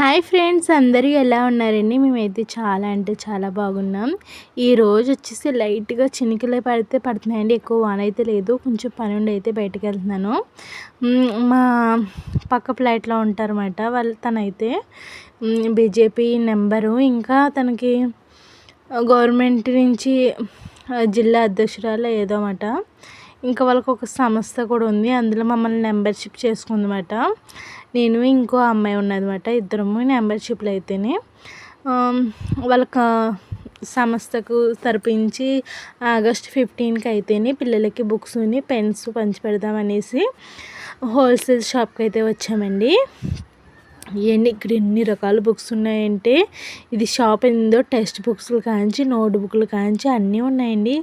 Hi friends, అందరూ ఎలా ఉన్నారండి? మేమైతే చాలా అంటే చాలా బాగున్నాం. ఈరోజు వచ్చేసి లైట్‌గా చినుకులు పడితే పడుతున్నాయండి. ఎక్కువ వాన అయితే లేదు. కొంచెం పని ఉండి అయితే బయటికెళ్తున్నాను. మా పక్క ఫ్లాట్‌లో ఉంటారన్నమాట. తనైతే బీజేపీ మెంబరు. ఇంకా తనకి గవర్నమెంట్ నుంచి జిల్లా అధ్యక్షురాలో ఏదో మాట. ఇంకా వాళ్ళకి ఒక సంస్థ కూడా ఉంది. అందులో మమ్మల్ని మెంబర్‌షిప్ చేసుకుందన్నమాట. నేను ఇంకో అమ్మాయి ఉన్నదన్నమాట. ఇద్దరము మెంబర్‌షిప్‌లో అయితేనే వాళ్ళకి సంస్థకు తరపించి ఆగస్ట్ 15కి అయితేనే పిల్లలకి బుక్స్‌ని పెన్స్ పంచిపెడదామనేసి హోల్సేల్ షాప్‌కి అయితే వచ్చామండి. ఇక్కడ ఎన్ని రకాల బుక్స్ ఉన్నాయంటే, ఇది షాప్ ఏందో టెక్స్ట్ బుక్స్‌లు కాంచి నోట్ బుక్‌లు కాంచి అన్నీ ఉన్నాయండి.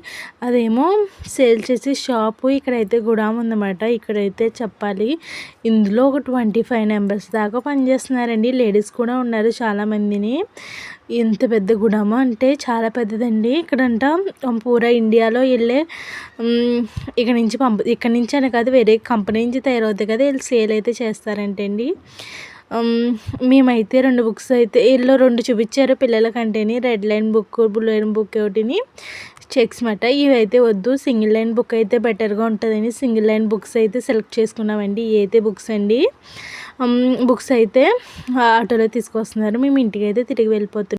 అదేమో సేల్ చేసే షాపు. ఇక్కడైతే గుడాము ఉందన్నమాట. ఇక్కడైతే చెప్పాలి, ఇందులో ఒక 25 మెంబర్స్ దాకా పనిచేస్తున్నారండి. లేడీస్ కూడా ఉన్నారు చాలామందిని. ఎంత పెద్ద గుడాము అంటే చాలా పెద్దదండి. ఇక్కడంట పూరా ఇండియాలో వెళ్ళే ఇక్కడ నుంచి అని కాదు, వేరే కంపెనీ నుంచి తయారవుతాయి కదా, వీళ్ళు సేల్ అయితే చేస్తారంటండి. మేమైతే 2 బుక్స్ అయితే వీళ్ళు 2 చూపించారు పిల్లలకంటేని. Red line book, blue line book ఒకటిని, చెక్స్ మాట. ఇవైతే వద్దు, సింగిల్ లైన్ బుక్ అయితే బెటర్గా ఉంటుందని సింగిల్ లైన్ బుక్స్ అయితే సెలెక్ట్ చేసుకున్నామండి. అయితే బుక్స్ అండి. బుక్స్ అయితే ఆటోలో తీసుకొస్తున్నారు. మేము ఇంటికి అయితే తిరిగి వెళ్ళిపోతున్నాం.